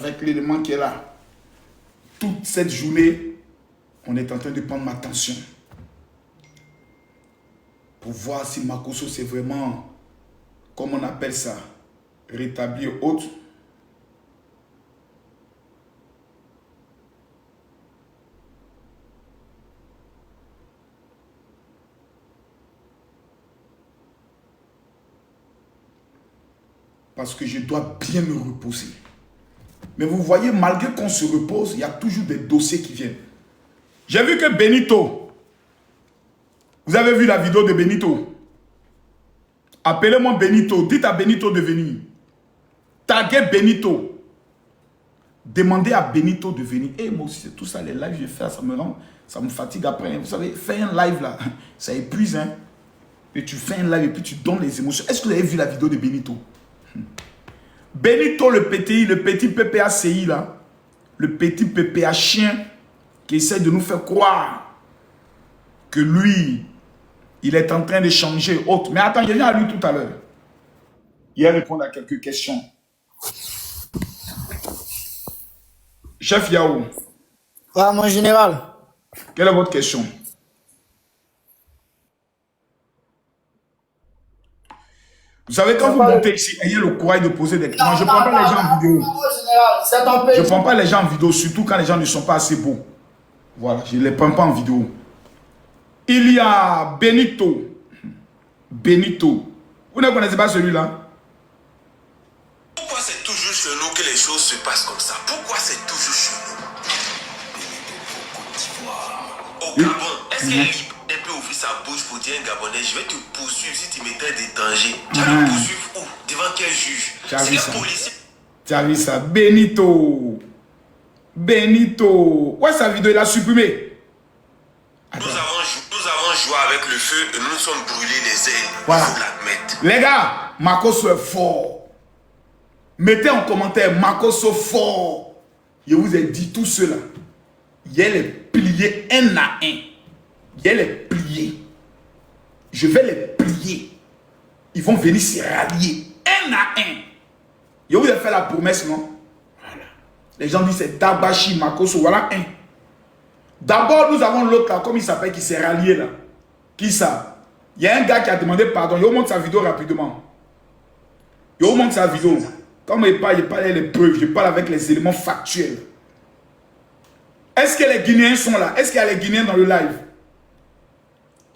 avec l'élément qui est là. Toute cette journée, on est en train de prendre ma tension. Pour voir si Makosso c'est vraiment, comme on appelle ça, rétabli autre. Parce que je dois bien me reposer. Mais vous voyez, malgré qu'on se repose, il y a toujours des dossiers qui viennent. J'ai vu que Benito, vous avez vu la vidéo de Benito? Appelez-moi Benito, dites à Benito de venir. Taguez Benito. Demandez à Benito de venir. Et moi aussi, c'est tout ça, les lives que je fais, ça me fatigue après. Vous savez, faire un live là, ça épuise. Hein? Et tu fais un live et puis tu donnes les émotions. Est-ce que vous avez vu la vidéo de Benito? Benito, le petit PPACI là, le petit PPA chien qui essaie de nous faire croire que lui, il est en train de changer autre. Mais attends, je viens à lui tout à l'heure. Il va répondre à quelques questions. Chef Yao. Ouais, mon général. Quelle est votre question? Vous savez, quand vous montez ici, ayez le courage de poser des questions. Je ne prends pas les gens en vidéo. Je ne prends pas les gens en vidéo, surtout quand les gens ne sont pas assez beaux. Voilà, je ne les prends pas en vidéo. Il y a Benito. Benito. Vous ne connaissez pas celui-là? Pourquoi c'est toujours chez nous que les choses se passent comme ça? Pourquoi c'est toujours chez nous? Au Gabon, est-ce qu'elle est libre? Elle peut ouvrir sa bouche pour dire un Gabonais, je vais te poursuivre si tu m'étais des dangers. Tu vas me poursuivre où? Devant quel juge? C'est quel policier? Tu as vu ça? Benito. Benito. Ouais, sa vidéo, il a supprimé. Nous avons joué avec le feu et nous nous sommes brûlés les ailes. Voilà. Il faut l'admettre. Les gars, Makosso est fort. Mettez en commentaire Makosso fort. Je vous ai dit tout cela. Il y a les plier un à un. Il y a les plier. Je vais les plier. Ils vont venir s'y rallier un à un. Je vous ai fait la promesse, non? Voilà. Les gens disent c'est Dabashi, Makosso. Voilà un. D'abord, nous avons l'autre là, comme il s'appelle, qui s'est rallié là. Qui ça? Il y a un gars qui a demandé pardon. Je vous montre sa vidéo rapidement. Je vous montre sa vidéo. Comme je parle avec les preuves, je parle avec les éléments factuels. Est-ce que les Guinéens sont là? Est-ce qu'il y a les Guinéens dans le live?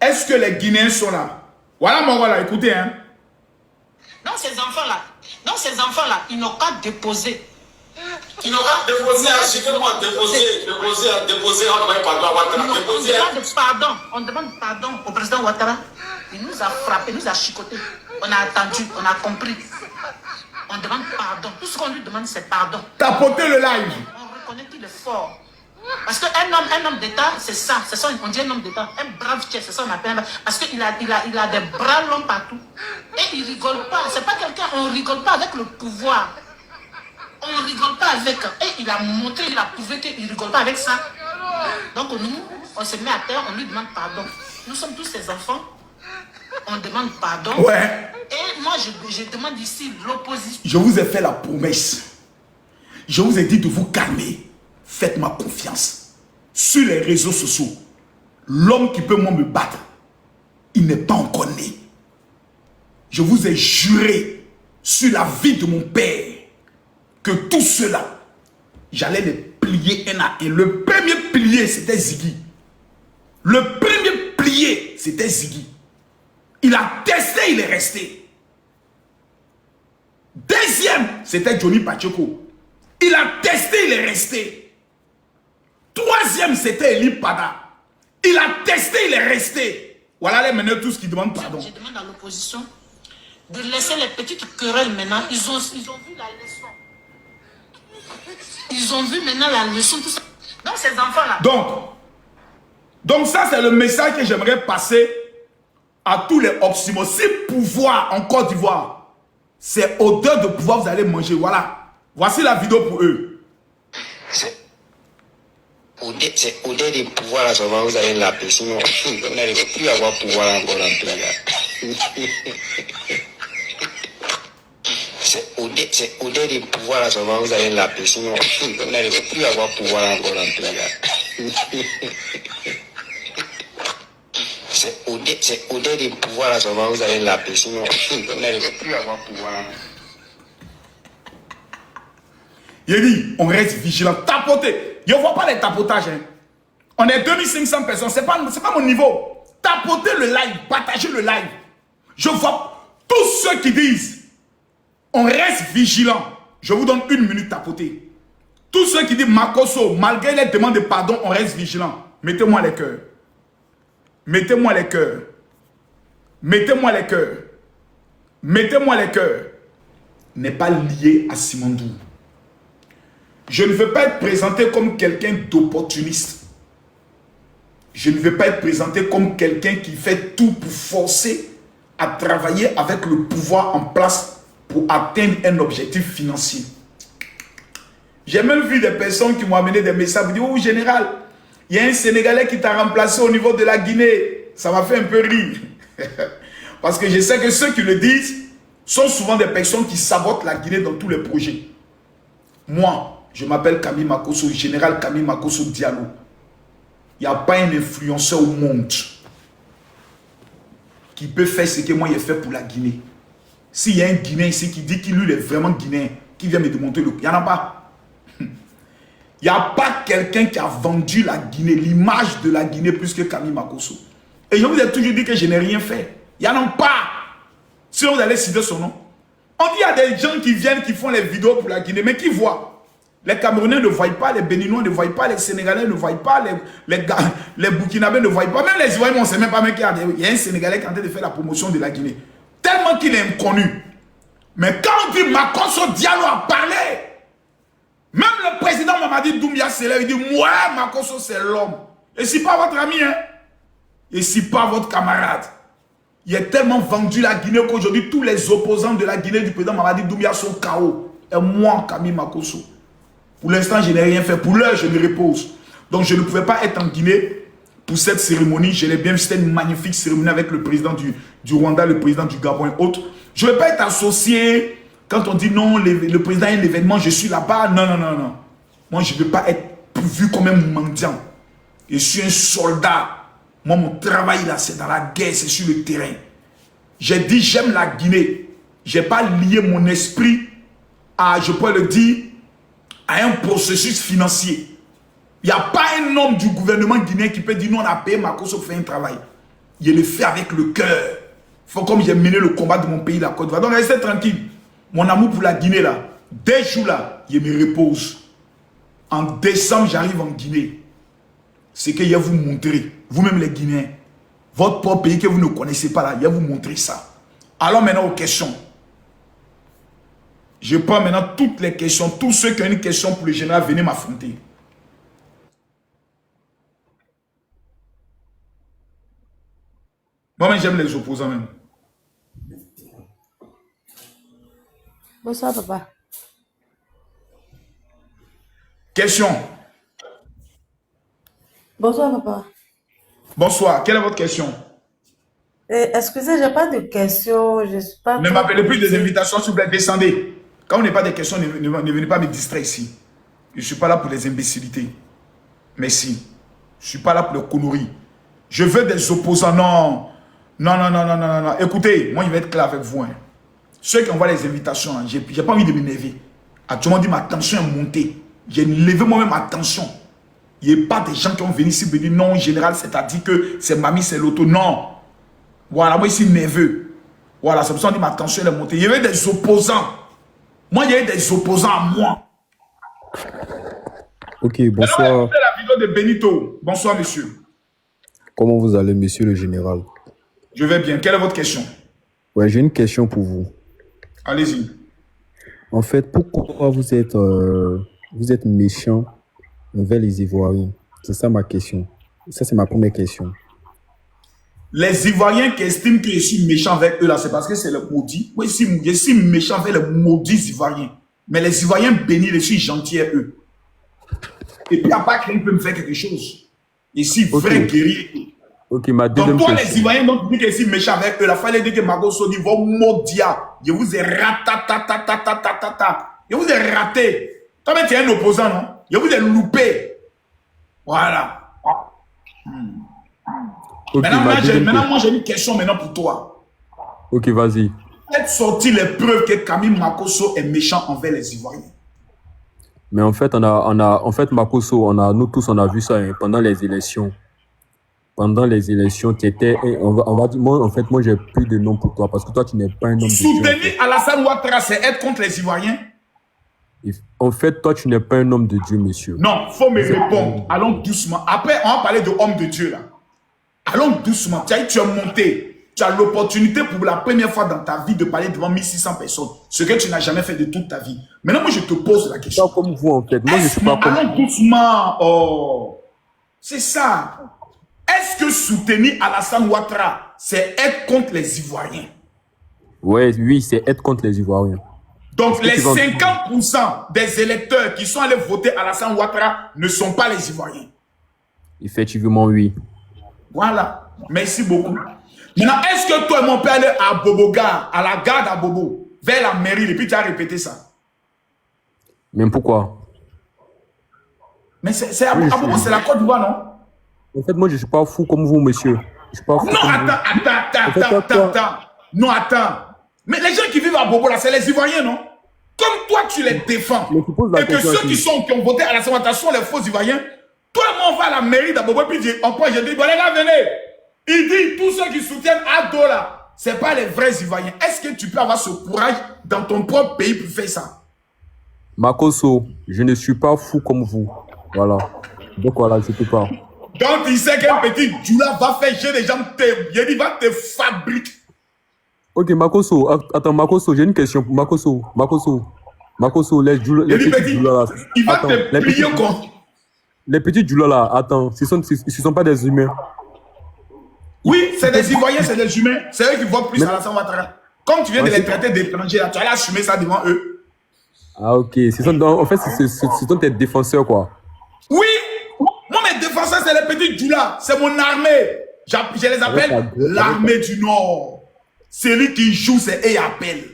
Est-ce que les Guinéens sont là? Voilà, mon voilà, écoutez. Hein. Donc ces enfants-là, ils n'ont qu'à déposer. Ils n'ont qu'à déposer, excusez-moi, déposer, on demande pardon au président Ouattara. Il nous a frappé, nous a chicoté. On a attendu, on a compris. On demande pardon. Tout ce qu'on lui demande, c'est pardon. Tapotez le live. On reconnaît qu'il est fort. Parce qu'un homme d'État, c'est ça, on dit un homme d'État, un brave chef, c'est ça on appelle. Parce qu'il a des bras longs partout. Et il ne rigole pas. C'est pas quelqu'un, on ne rigole pas avec le pouvoir. On ne rigole pas avec. Et il a montré, il a prouvé qu'il ne rigole pas avec ça. Donc nous, on se met à terre, on lui demande pardon. Nous sommes tous ses enfants. On demande pardon. Ouais. Et moi, je demande ici l'opposition. Je vous ai fait la promesse. Je vous ai dit de vous calmer. Faites-moi confiance. Sur les réseaux sociaux, l'homme qui peut moi me battre, il n'est pas encore né. Je vous ai juré sur la vie de mon père que tout cela, j'allais les plier un à un. Le premier plié, c'était Ziggy. Le premier plié, c'était Ziggy. Il a testé, il est resté. Deuxième, c'était Johnny Pacheco. Il a testé, il est resté. Troisième, c'était Eli Pada. Il a testé, il est resté. Voilà les meneurs tous qui demandent pardon. Je demande à l'opposition de laisser les petites querelles maintenant. Ils ont vu la leçon. Ils ont vu maintenant la leçon, tout ça. Donc ces enfants-là. Donc ça c'est le message que j'aimerais passer à tous les Oxymos. Si pouvoir en Côte d'Ivoire, c'est odeur de pouvoir, vous allez manger. Voilà. Voici la vidéo pour eux. C'est au-delà des pouvoirs là, souvent vous allez l'appeler, sinon vous n'allez plus avoir pouvoir encore en pays là. C'est c'est au-delà des pouvoirs là seulement vous allez l'appeler, sinon vous n'allez plus avoir pouvoir encore dans le pays là. C'est au-delà des pouvoirs là seulement vous allez l'appeler, sinon vous n'allez plus avoir pouvoir encore. Il dit, on reste vigilant. Tapoter. Je ne vois pas les tapotages. Hein. On est 2500 personnes. Ce n'est pas mon niveau. Tapoter le live. Partager le live. Je vois tous ceux qui disent, on reste vigilant. Je vous donne 1 minute tapoter. Tous ceux qui disent, Makosso, malgré les demandes de pardon, on reste vigilant. Mettez-moi les cœurs. Mettez-moi les cœurs. Mettez-moi les cœurs. Mettez-moi les cœurs. N'est pas lié à Simondou. Je ne veux pas être présenté comme quelqu'un d'opportuniste. Je ne veux pas être présenté comme quelqu'un qui fait tout pour forcer à travailler avec le pouvoir en place pour atteindre un objectif financier. J'ai même vu des personnes qui m'ont amené des messages pour dire, oh général, il y a un Sénégalais qui t'a remplacé au niveau de la Guinée. Ça m'a fait un peu rire. Parce que je sais que ceux qui le disent sont souvent des personnes qui sabotent la Guinée dans tous les projets. Moi, je m'appelle Camille Makosso, général Camille Makosso Diallo. Il n'y a pas un influenceur au monde qui peut faire ce que moi j'ai fait pour la Guinée. S'il y a un Guinéen ici qui dit qu'il lui est vraiment Guinéen, qui vient me démontrer le... Il n'y en a pas. Il n'y a pas quelqu'un qui a vendu la Guinée, l'image de la Guinée plus que Camille Makosso. Et je vous ai toujours dit que je n'ai rien fait. Il n'y en a pas. Sinon vous allez citer son nom. On dit qu'il y a des gens qui viennent, qui font les vidéos pour la Guinée, mais qui voient. Les Camerounais ne voient pas, les Béninois ne voient pas, les Sénégalais ne voient pas, les Burkinabés ne voient pas. Même les Ivoiriens, on ne sait même pas qu'il y a un Sénégalais qui est en train de faire la promotion de la Guinée. Tellement qu'il est inconnu. Mais quand on dit Makosso Diallo a parlé, même le président Mamadi Doumbia se lève, il dit, ouais, Makosso c'est l'homme. Et si pas votre ami, hein? Et si pas votre camarade. Il a tellement vendu la Guinée qu'aujourd'hui, tous les opposants de la Guinée du président Mamadi Doumbia sont KO. Et moi, Camille Makosso. Pour l'instant, je n'ai rien fait. Pour l'heure, je me repose. Donc, je ne pouvais pas être en Guinée pour cette cérémonie. Je l'ai bien vu, c'était une magnifique cérémonie avec le président du Rwanda, le président du Gabon et autres. Je ne vais pas être associé quand on dit non, le président a un événement, je suis là-bas. Non, non, non, non. Moi, je ne veux pas être vu comme un mendiant. Je suis un soldat. Moi, mon travail, là, c'est dans la guerre, c'est sur le terrain. J'ai dit, j'aime la Guinée. Je n'ai pas lié mon esprit à, je peux le dire, à un processus financier. Il n'y a pas un homme du gouvernement guinéen qui peut dire non, on a payé Makosso pour faire un travail. Il le fait avec le cœur. Il faut comme j'ai mené le combat de mon pays, la Côte d'Ivoire. Donc restez tranquille. Mon amour pour la Guinée là, dès jours là, il me repose. En décembre, j'arrive en Guinée. C'est que je vais vous montrer, vous-même les Guinéens, votre propre pays que vous ne connaissez pas là, je vais vous montrer ça. Alors maintenant aux questions. Je prends maintenant toutes les questions. Tous ceux qui ont une question pour le général, venez m'affronter. Moi-même, j'aime les opposants même. Bonsoir, papa. Question. Bonsoir, papa. Bonsoir. Quelle est votre question? Excusez, j'ai pas de questions. Je suis pas Ne trop m'appelez plus des cultivée. invitations, s'il vous plaît. Descendez. Quand vous n'avez pas de questions, ne venez pas me distraire ici. Je ne suis pas là pour les imbécilités. Merci. Je ne suis pas là pour les conneries. Je veux des opposants. Non. Non, non, non, non, non, non, non. Écoutez, moi, je vais être clair avec vous. Hein. Ceux qui envoient les invitations, hein, je n'ai pas envie de m'énerver. Actuellement, dit ma tension est montée. J'ai levé moi-même ma tension. Il n'y a pas des gens qui ont venu ici me dire non, en général, c'est-à-dire que c'est mamie, c'est l'auto. Non. Voilà, moi, ici, nerveux. Voilà, c'est pour ça qu'on dit ma tension est montée. Il y avait des opposants. Moi, il y avait des opposants à moi. Ok, Maintenant, bonsoir. écoutez la vidéo de Benito. Bonsoir, monsieur. Comment vous allez, monsieur le général? Je vais bien. Quelle est votre question? Ouais, j'ai une question pour vous. Allez-y. En fait, pourquoi vous êtes méchant envers les Ivoiriens? C'est ça ma question. Ça, c'est ma première question. Les Ivoiriens qui estiment que je suis méchant avec eux, là, c'est parce que c'est le maudit. Oui, je suis méchant avec les maudits Ivoiriens. Mais les Ivoiriens bénis, je suis gentil avec eux. Et puis, à part quelqu'un peut me faire quelque chose. Je suis vrai guerrier. Ok, ma Donc, deuxième toi, les question. Ivoiriens, donc, tu dis que je suis méchant avec eux, il fallait dire que Makosso dit, va maudire. Je vous ai ratatatatatatatata. Je vous ai raté. Toi-même, tu es un opposant, non? Je vous ai loupé. Voilà. Ok, Maintenant, moi, j'ai une question maintenant pour toi. Ok, vas-y. Faites sortir les preuves que Camille Makosso est méchant envers les Ivoiriens. Mais en fait, Makosso, nous tous, on a vu ça hein, pendant les élections. Pendant les élections, tu étais, on va dire, moi, j'ai plus de nom pour toi parce que toi, tu n'es pas un homme de Dieu. Soutenir Alassane Ouattara, c'est être contre les Ivoiriens? En fait, toi, tu n'es pas un homme de Dieu, monsieur. Non, il faut me répondre. Allons doucement. Après, on va parler de homme de Dieu, là. Allons doucement. Tu as monté. Tu as l'opportunité pour la première fois dans ta vie de parler devant 1600 personnes. Ce que tu n'as jamais fait de toute ta vie. Maintenant, moi, je te pose la question. Pas comme vous, en fait. Moi, je suis pas comme allons doucement. Oh. C'est ça. Est-ce que soutenir Alassane Ouattara, c'est être contre les Ivoiriens? Oui, c'est être contre les Ivoiriens. Donc, les 50% des électeurs qui sont allés voter Alassane Ouattara ne sont pas les Ivoiriens. Effectivement, oui. Voilà. Merci beaucoup. Maintenant, est-ce que toi et mon père aller à Boboga, à la gare à Bobo, vers la mairie, et puis tu as répété ça? Mais pourquoi? Mais c'est à Bobo, c'est la Côte d'Ivoire, non? En fait, moi, je ne suis pas fou comme vous, monsieur. Je suis pas fou. Non, attends. Non, attends. Mais les gens qui vivent à Bobo, là, c'est les Ivoiriens, non? Comme toi, tu les défends. Et que ceux qui ont voté à la Saint-Martin sont les faux Ivoiriens. Toi et moi, on va à la mairie d'Abobo, puis on prend, je dis, bon, les gars, venez. Il dit, tous ceux qui soutiennent Ado, là, ce n'est pas les vrais Ivoiriens. Est-ce que tu peux avoir ce courage dans ton propre pays pour faire ça? Makosso, je ne suis pas fou comme vous. Voilà. Donc voilà, je ne peux pas. Donc il sait qu'un petit Djoula va faire jeu des gens, il va te fabriquer. Ok, Makosso, attends, Makosso, j'ai une question. Makosso, les petits Djoula là. Il va te plier quoi? Les petits Djoula là, attends, ce sont pas des humains. Oui, c'est des Ivoiriens, c'est des humains. C'est eux qui voient plus Alassane Ouattara. Comme tu viens de les traiter d'étrangers, tu allais assumer ça devant eux. Ah ok, en fait, ce sont tes défenseurs quoi. Oui, moi mes défenseurs c'est les petits Djoula, c'est mon armée. Je les appelle l'armée du Nord. Celui qui joue c'est et appelle.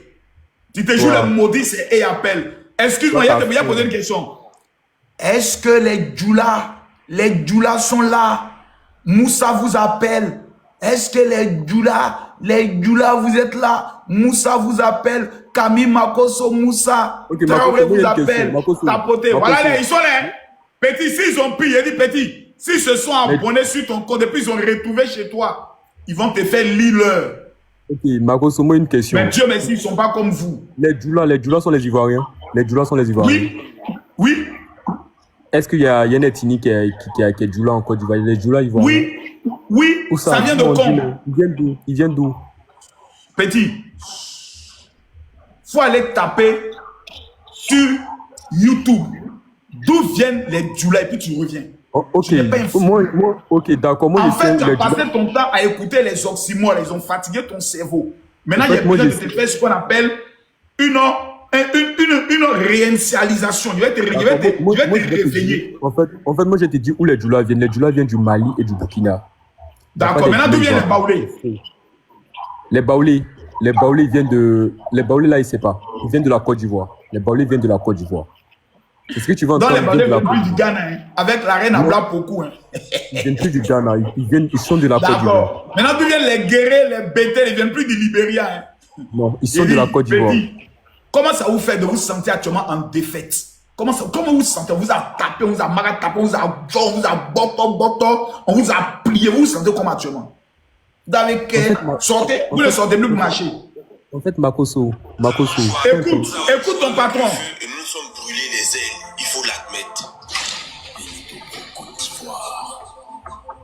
Tu te joues le maudit c'est et appelle. Excuse-moi, il y a posé une question. Est-ce que les Djoula sont là? Moussa vous appelle. Est-ce que les Djoula vous êtes là? Moussa vous appelle. Camille Makosso Moussa. Traoré vous appelle. Tapoté. Voilà, ils sont là. Petit, s'ils ont pris, il dit petit, s'ils se sont abonnés sur ton compte et puis ils ont retrouvé chez toi, ils vont te faire l'île. Ok, Makosso, moi une question. Mais Dieu merci, ils ne sont pas comme vous. Les Djoula sont les Ivoiriens. Les Djoula sont les Ivoiriens. Oui. Est-ce qu'il y a une ethnie qui est Djoula en Côte d'Ivoire? Les Djoula Ivoiriens. Oui. Ça vient de Congo. Ils viennent d'où? Petit. Faut aller taper sur YouTube. D'où viennent les Djoula et puis tu reviens. Oh, ok, ok, d'accord. En fait, tu as passé ton temps à écouter les oxymores, ils ont fatigué ton cerveau. Maintenant, il y a besoin de te faire ce qu'on appelle une réinitialisation. Je vais te réveiller. En fait, moi, je te dis où les Djoula viennent. Les Djoula viennent du Mali et du Burkina. D'accord, maintenant, d'où viennent les Baoulés? Les Baoulés viennent de... Les Baoulés, là, ils ne savent pas. Ils viennent de la Côte d'Ivoire. Les Baoulés viennent de la Côte d'Ivoire. Est-ce que tu vas entendre? Dans les Baoulés viennent plus du Ghana, hein, avec la reine Abla Pokou. Hein. Ils viennent plus du Ghana, ils sont de la Côte d'Ivoire. D'accord. Maintenant, d'où viennent les guerriers, les Bétés, ils ne viennent plus du Libéria. Hein. Non, ils sont de la Côte d'Ivoire. Comment ça vous fait de vous sentir actuellement en défaite? Comment vous vous sentez? On vous a tapé, on vous a maratapé, on vous a on vous a botto, on vous a plié. Vous vous sentez comment actuellement? Vous avez sortez, vous ne sortez plus pour marcher. En fait, Makosso. Écoute ton patron. Et nous sommes brûlés les ailes, il faut l'admettre.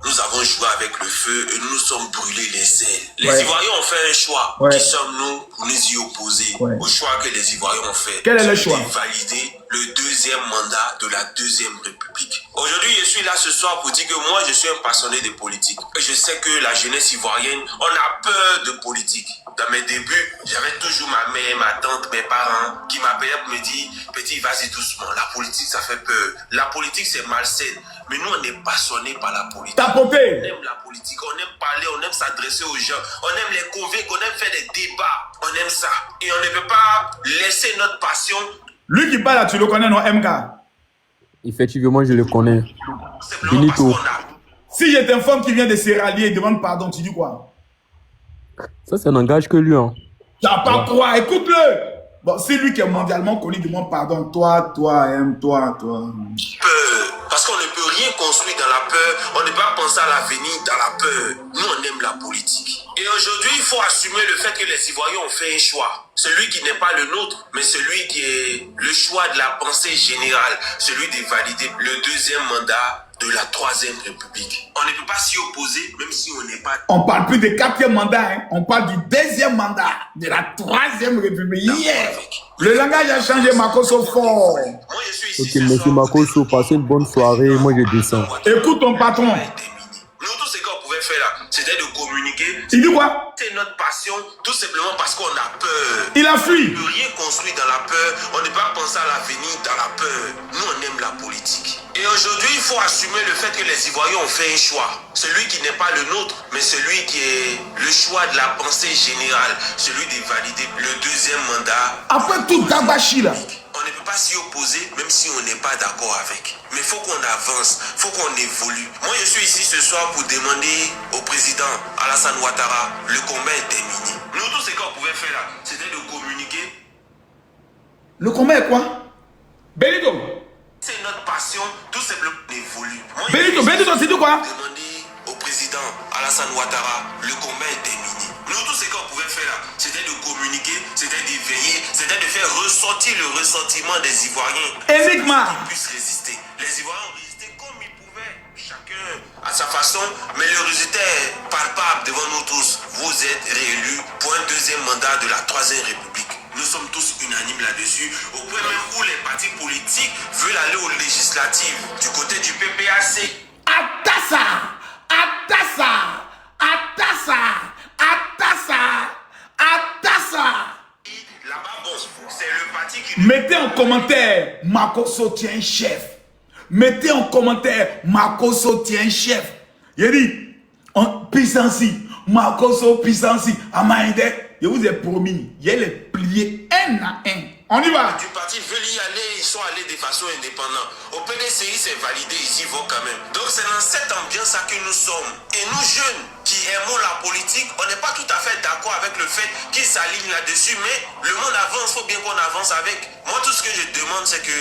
Nous avons joué avec le feu et nous nous sommes brûlés les ailes. Les Ivoiriens ont fait un choix. Qui sommes-nous pour nous y opposer au choix que les Ivoiriens ont fait? Quel est le choix? Valider le deuxième mandat de la deuxième république. Aujourd'hui, je suis là ce soir pour dire que moi, je suis un passionné de politique. Et je sais que la jeunesse ivoirienne, on a peur de politique. Dans mes débuts, j'avais toujours ma mère, ma tante, mes parents qui m'appelaient pour me dire « Petit, vas-y doucement, la politique, ça fait peur. La politique, c'est malsaine. Mais nous, on est passionnés par la politique. On Tapoter. aime la politique, on aime parler, on aime s'adresser aux gens, on aime les convaincre, on aime faire des débats. On aime ça. Et on ne peut pas laisser notre passion. Lui qui parle là, tu le connais, non, MK? Effectivement, je le connais. Simplement parce Benito. qu'on a. Si je t'informe qu'il vient de se rallier et demande pardon, tu dis quoi? Ça n'engage que lui. Hein. Tu n'as pas quoi, écoute-le. Bon, c'est lui qui est mondialement connu, demande pardon. Toi, toi. Peur. Parce qu'on ne peut rien construire dans la peur. On ne peut pas penser à l'avenir dans la peur. Nous, on aime la politique. Et aujourd'hui, il faut assumer le fait que les Ivoiriens ont fait un choix. Celui qui n'est pas le nôtre, mais celui qui est le choix de la pensée générale. Celui de valider le deuxième mandat de la troisième République. On ne peut pas s'y opposer, même si on n'est pas... On parle plus de quatrième mandat, hein. On parle du deuxième mandat de la troisième République. Yeah. Le langage a changé, Makoso fort. Moi, je suis ici. Ok, ce merci soir. Makoso. Passez une bonne soirée. Moi, je descends. Écoute ton patron. Nous, tout ce qu'on pouvait faire là, c'était de communiquer. Il dit quoi? C'est notre passion, tout simplement parce qu'on a peur. Il a On fui. ne peut rien construire dans la peur, on ne peut pas penser à l'avenir dans la peur. Nous, on aime la politique. Et aujourd'hui, il faut assumer le fait que les Ivoiriens ont fait un choix. Celui qui n'est pas le nôtre, mais celui qui est le choix de la pensée générale. Celui de valider le deuxième mandat. Après tout Dabashi là. On ne peut pas s'y opposer, même si on n'est pas d'accord avec. Mais il faut qu'on avance, il faut qu'on évolue. Moi, je suis ici ce soir pour demander au président Alassane Ouattara, le combat est terminé. Nous, tout ce qu'on pouvait faire là, c'était de communiquer. Le combat est quoi? Benito. C'est notre passion, tout simplement évolue. Moi, je Benito, suis ici Benito, c'est de quoi? pour demander au président Alassane Ouattara, le combat est terminé. Nous, tout ce qu'on pouvait faire là, c'était de communiquer, c'était de veiller, c'était de faire ressortir le ressentiment des Ivoiriens. Enigma. Pour qu'ils puissent résister. Les Ivoiriens ont résisté comme ils pouvaient, chacun à sa façon, mais le résultat est palpable devant nous tous. Vous êtes réélus pour un deuxième mandat de la troisième République. Nous sommes tous unanimes là-dessus, au point même où les partis politiques veulent aller aux législatives du côté du PPAC. Atassa. Là-bas, bon, c'est le parti qui... Mettez en commentaire, Makoso tient un chef. Mettez en commentaire, Makoso tient un chef. Il dit, puissance, Makoso puissance, Amaïde. Je vous ai promis, il y a les pliés un à un. On y va. Du parti veulent y aller, ils sont allés de façon indépendante. Au PDCI, c'est validé, ils y vont quand même. Donc c'est dans cette ambiance que nous sommes. Et nous jeunes qui aimons la politique, on n'est pas tout à fait d'accord avec le fait qu'ils s'alignent là-dessus, mais le monde avance, il faut bien qu'on avance avec. Moi, tout ce que je demande, c'est que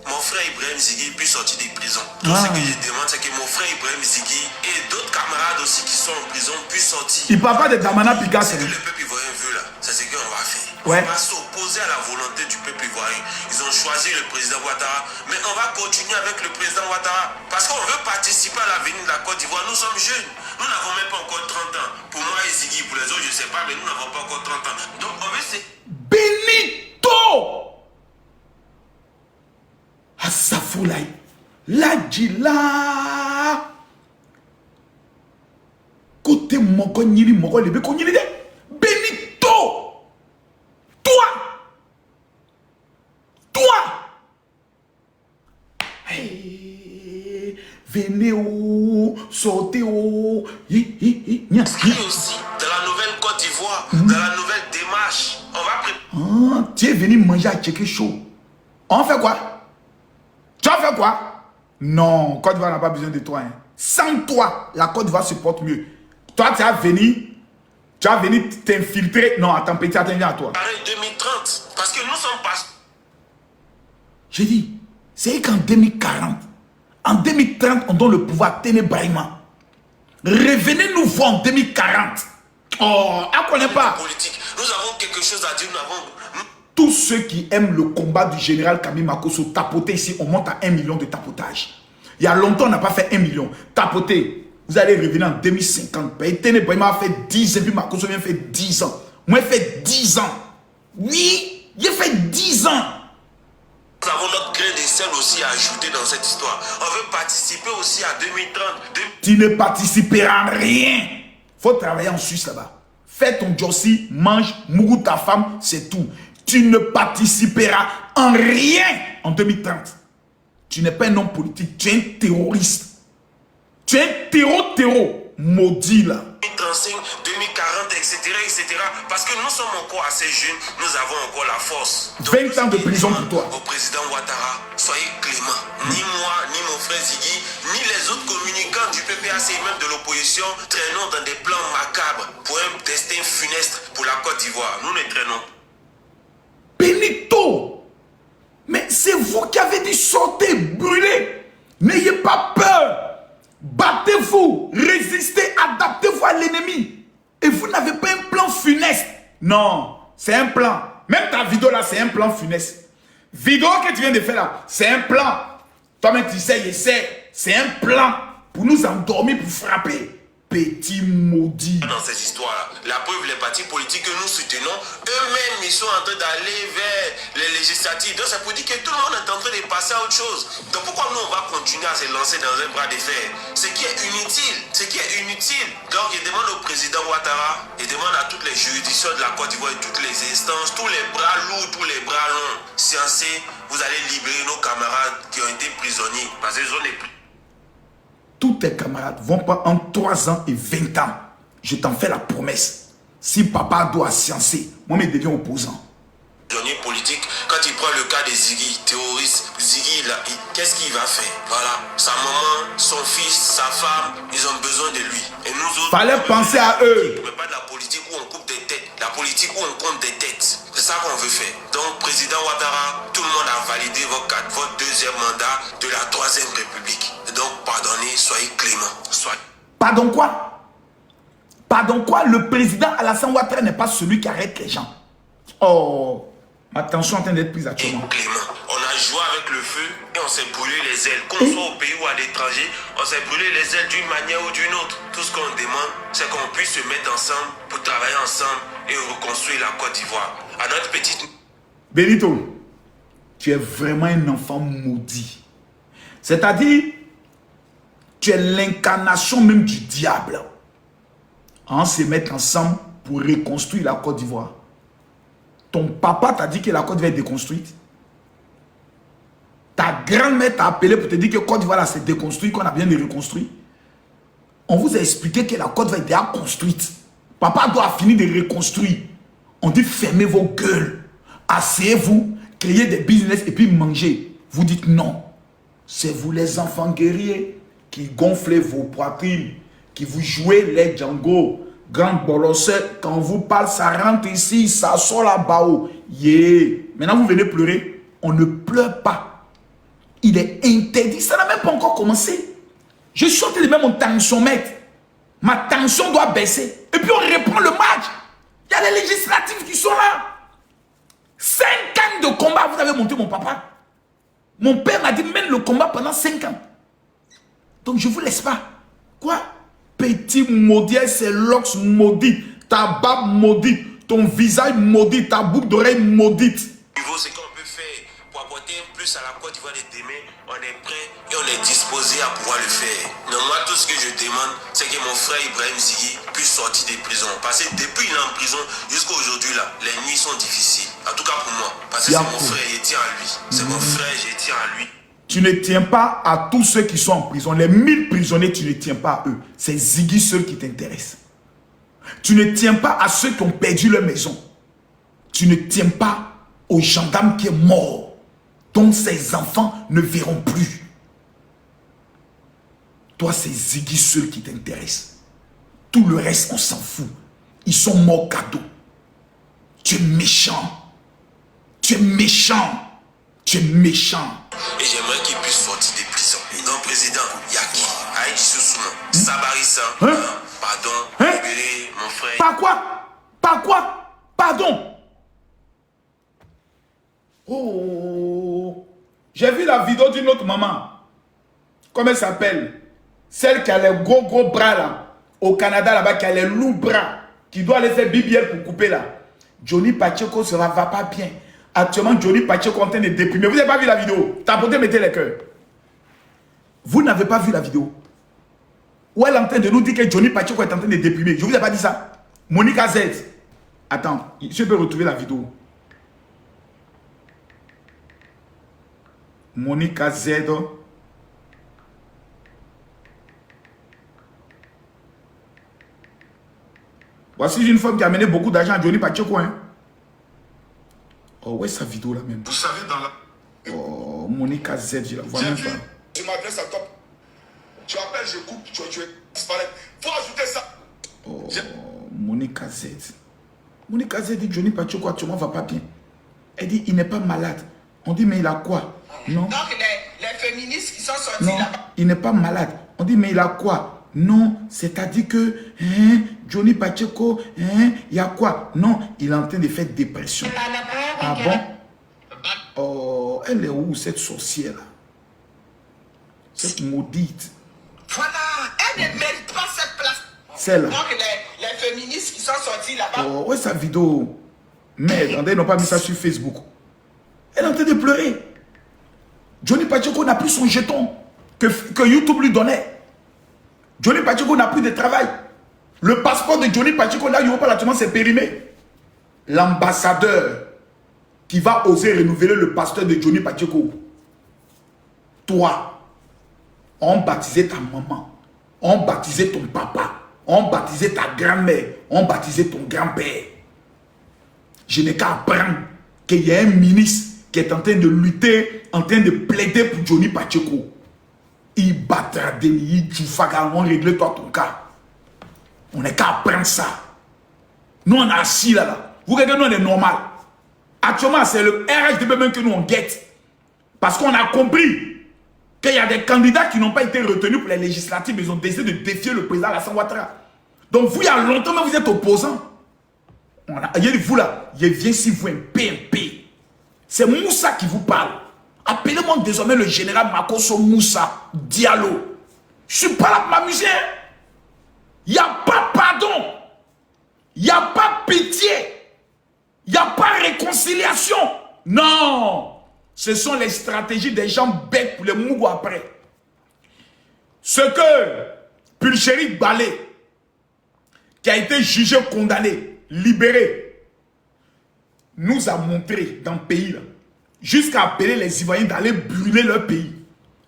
mon frère Ibrahim Zigui puisse sortir des prisons. Tout ce que je demande, c'est que mon frère Ibrahim Zigui et d'autres camarades aussi qui sont en prison puissent sortir. Il parle pas de Damana Picasso. Ce que le peuple ivoirien veut là, c'est ce qu'on va faire. Ouais. On va s'opposer à la volonté du peuple ivoirien. Ils ont choisi le président Ouattara, mais on va continuer avec le président Ouattara parce qu'on veut participer à l'avenir de la Côte d'Ivoire. Nous sommes jeunes, nous n'avons même pas encore 30 ans. Pour moi et Ziggy, pour les autres, je ne sais pas, mais nous n'avons pas encore 30 ans. Donc on veut se... Benito. Asafoulaï. Ladjila. Côté moko nyiri moko lebe ko nyiri de. Benito. Toi. Hey, venez où, sortez où. Inscrit aussi dans la nouvelle Côte d'Ivoire, dans la nouvelle démarche. On va préparer. Tu es venu manger à Tchéké chaud. On fait quoi? Tu as fait quoi? Non, Côte d'Ivoire n'a pas besoin de toi. Hein. Sans toi, la Côte d'Ivoire se porte mieux. Toi, tu as venu t'infiltrer. Non, attends, petit, attends, viens à toi. 2030, parce que nous sommes pas... J'ai dit, c'est qu'en 2040, en 2030, on donne le pouvoir à Téné Brahima. Revenez nous voir en 2040. Oh, on ne connaît pas. Politique. Nous avons quelque chose à dire, nous avons... Tous ceux qui aiment le combat du général Kami Makoso, tapoter ici, on monte à 1 million de tapotage. Il y a longtemps, on n'a pas fait 1 million. Tapoter, vous allez revenir en 2050. Téné Brahima a fait 10 ans, et puis Makoso vient faire 10 ans. Moi, j'ai fait 10 ans. Oui, j'ai fait 10 ans. Nous avons notre grain de sel aussi à ajouter dans cette histoire. On veut participer aussi à 2030. Tu ne participeras à rien. Faut travailler en Suisse là-bas. Fais ton jossi, mange, mourou ta femme, c'est tout. Tu ne participeras en rien en 2030. Tu n'es pas un homme politique, tu es un terroriste. Tu es un terreau maudit là. 2035, 2040, etc., etc. Parce que nous sommes encore assez jeunes, nous avons encore la force. Donc, 20 ans de prison pour toi. Au président Ouattara, soyez clément. Ni moi, ni mon frère Ziggy, ni les autres communicants du PPAC et même de l'opposition traînons dans des plans macabres pour un destin funeste pour la Côte d'Ivoire. Nous ne traînons. Benito, mais c'est vous qui avez dit sortez, brûlez. N'ayez pas peur. Battez-vous, résistez, adaptez-vous à l'ennemi. Et vous n'avez pas un plan funeste. Non, c'est un plan. Même ta vidéo là, c'est un plan funeste. Vidéo que tu viens de faire là, c'est un plan. Toi-même tu sais, je sais. C'est un plan pour nous endormir, pour frapper. Petit maudit. Dans ces histoires-là, la preuve, les partis politiques que nous soutenons, eux-mêmes, ils sont en train d'aller vers les législatives. Donc, ça peut dire que tout le monde est en train de passer à autre chose. Donc, pourquoi nous, on va continuer à se lancer dans un bras de fer? Ce qui est inutile. Ce qui est inutile. Donc, il demande au président Ouattara, il demande à toutes les juridictions de la Côte d'Ivoire et toutes les instances, tous les bras lourds, tous les bras longs, censés, vous allez libérer nos camarades qui ont été prisonniers. Parce qu'ils ont des Tous tes camarades vont pas en 3 ans et 20 ans. Je t'en fais la promesse. Si papa doit sciencer, moi je deviens opposant. prisonniers politiques. Quand il prend le cas de Ziggy, terroriste, Ziggy, qu'est-ce qu'il va faire? Voilà, sa maman, son fils, sa femme, ils ont besoin de lui. Et nous autres, Fallait penser à eux. Mais pas de la politique où on coupe des têtes, la politique où on compte des têtes. C'est ça qu'on veut faire. Donc, président Ouattara, tout le monde a validé votre deuxième mandat de la 3e République. Et donc, pardonnez, soyez clément. Pardon quoi? Pardon quoi? Le président Alassane Ouattara n'est pas celui qui arrête les gens. Oh, ma tension est en train d'être prise actuellement. Clément, on a joué avec le feu et on s'est brûlé les ailes. Qu'on soit au pays ou à l'étranger, on s'est brûlé les ailes d'une manière ou d'une autre. Tout ce qu'on demande, c'est qu'on puisse se mettre ensemble pour travailler ensemble et reconstruire la Côte d'Ivoire. À notre petite... Benito, tu es vraiment un enfant maudit. C'est-à-dire, tu es l'incarnation même du diable. On se mettre ensemble pour reconstruire la Côte d'Ivoire. Ton papa t'a dit que la Côte d'Ivoire est déconstruite. Ta grand-mère t'a appelé pour te dire que la Côte d'Ivoire s'est déconstruite, qu'on a bien de reconstruire. On vous a expliqué que la Côte d'Ivoire est déjà construite. Papa doit finir de reconstruire. On dit fermez vos gueules. Asseyez-vous, créez des business et puis mangez. Vous dites non. C'est vous les enfants guerriers qui gonflez vos poitrines, qui vous jouez les Django. Grand bolosseur, quand on vous parle, ça rentre ici, ça sort là-bas. Yeah. Maintenant, vous venez pleurer. On ne pleure pas. Il est interdit. Ça n'a même pas encore commencé. Je suis en train de mettre mon tensiomètre. Ma tension doit baisser. Et puis, on reprend le match. Il y a les législatives qui sont là. 5 ans de combat, vous avez monté mon papa. Mon père m'a dit, mène le combat pendant 5 ans. Donc, je ne vous laisse pas. Quoi? Petit maudit, c'est l'ox maudit, ta barbe maudite, ton visage maudit, ta boucle d'oreille maudite. Ce qu'on peut faire pour apporter un plus à la Côte d'Ivoire de demain, on est prêt et on est disposé à pouvoir le faire. Donc moi, tout ce que je demande, c'est que mon frère Ibrahim Ziggy puisse sortir des prisons. Parce que depuis qu'il est en prison, jusqu'à aujourd'hui, là, les nuits sont difficiles. En tout cas pour moi. Parce que c'est mon frère, je tiens à lui. C'est mon frère, je tiens à lui. Tu ne tiens pas à tous ceux qui sont en prison. Les 1000 prisonniers, tu ne tiens pas à eux. C'est Ziggy seul qui t'intéresse. Tu ne tiens pas à ceux qui ont perdu leur maison. Tu ne tiens pas au gendarme qui est mort, dont ses enfants ne verront plus. Toi, c'est Ziggy seul qui t'intéresse. Tout le reste, on s'en fout. Ils sont morts cadeau. Tu es méchant. Tu es méchant. Tu es méchant. Et j'aimerais qu'il puisse sortir des prisons. Donc, président, Yaki, Aïdi Soussouma, Sabarissa, pardon, libérer mon frère. Pas quoi? Pas quoi? Pardon. Oh, j'ai vu la vidéo d'une autre maman. Comment elle s'appelle? Celle qui a les gros bras là, au Canada là-bas, qui a les lourds bras, qui doit aller faire BBL pour couper là. Johnny Pacheco, ça va pas bien. Actuellement, Johnny Pacheco est en train de déprimer. Vous n'avez pas vu la vidéo? Tapotez, mettez les cœurs. Vous n'avez pas vu la vidéo? Où elle est en train de nous dire que Johnny Pacheco est en train de déprimer. Je ne vous ai pas dit ça. Monica Z. Attends, je peux retrouver la vidéo. Monica Z. Voici une femme qui a amené beaucoup d'argent à Johnny Pacheco. Hein. Oh, ouais, sa vidéo là même. Vous savez, dans la... Oh, Monica Z, je la vois même pas. Je m'adresse à toi. Tu appelles, je coupe, tu disparais. Faut ajouter ça. Oh, Monica Z. Monica Z dit Johnny Pacheco actuellement va pas bien. Elle dit il n'est pas malade. On dit mais il a quoi? Non. Donc les féministes qui sont sortis Non, là-bas. il n'est pas malade. On dit mais il a quoi? Non, c'est-à-dire que Johnny Pacheco, il y a quoi? Non, il est en train de faire dépression. Ah bon? Oh, elle est où cette sorcière là? Cette maudite. Voilà, elle ne mérite pas cette place. Celle-là. Donc les féministes qui sont sortis là-bas. Oh, ouais, sa vidéo. Mais attendez, ils n'ont pas mis ça sur Facebook. Elle est en train de pleurer. Johnny Pacheco n'a plus son jeton que YouTube lui donnait. Johnny Pacheco n'a plus de travail. Le passeport de Johnny Pacheco, là, il n'y a pas là, c'est périmé. L'ambassadeur qui va oser renouveler le passeport de Johnny Pacheco. Toi, on baptisait ta maman, on baptisait ton papa, on baptisait ta grand-mère, on baptisait ton grand-père. Je n'ai qu'à apprendre qu'il y a un ministre qui est en train de lutter, en train de plaider pour Johnny Pacheco. Il battra Denis, tu vas régler-toi ton cas. On n'est qu'à apprendre ça. Nous, on est assis là. Vous regardez, nous, on est normal. Actuellement, c'est le RHDP même que nous, on guette. Parce qu'on a compris qu'il y a des candidats qui n'ont pas été retenus pour les législatives, mais ils ont décidé de défier le président Alassane Ouattara. Donc, vous, il y a longtemps, mais vous êtes opposants. Vous là, je viens si vous un PMP. C'est Moussa qui vous parle. Appelez-moi désormais le général Makosso Moussa Diallo. Je ne suis pas là pour m'amuser. Il n'y a pas pardon. Il n'y a pas pitié. Il n'y a pas réconciliation. Non. Ce sont les stratégies des gens bêtes pour les Mougou après. Ce que Pulchéri Balé, qui a été jugé, condamné, libéré, nous a montré dans le pays là, jusqu'à appeler les Ivoiriens d'aller brûler leur pays.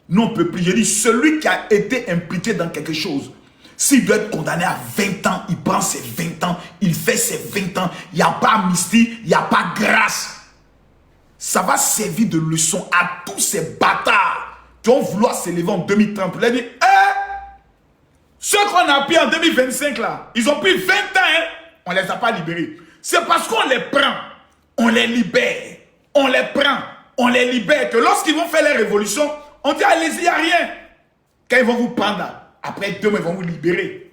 Non, on ne peut plus. Je dis, celui qui a été impliqué dans quelque chose, s'il doit être condamné à 20 ans, il prend ses 20 ans, il fait ses 20 ans, il n'y a pas amnistie, il n'y a pas grâce. Ça va servir de leçon à tous ces bâtards qui ont voulu s'élever en 2030. Ils ont dit, ceux qu'on a pris en 2025 là, ils ont pris 20 ans, hein? On ne les a pas libérés. C'est parce qu'on les prend, on les libère. On les prend, on les libère, que lorsqu'ils vont faire les révolutions, on dit allez-y, il n'y a rien. Quand ils vont vous prendre, après 2 mois, ils vont vous libérer.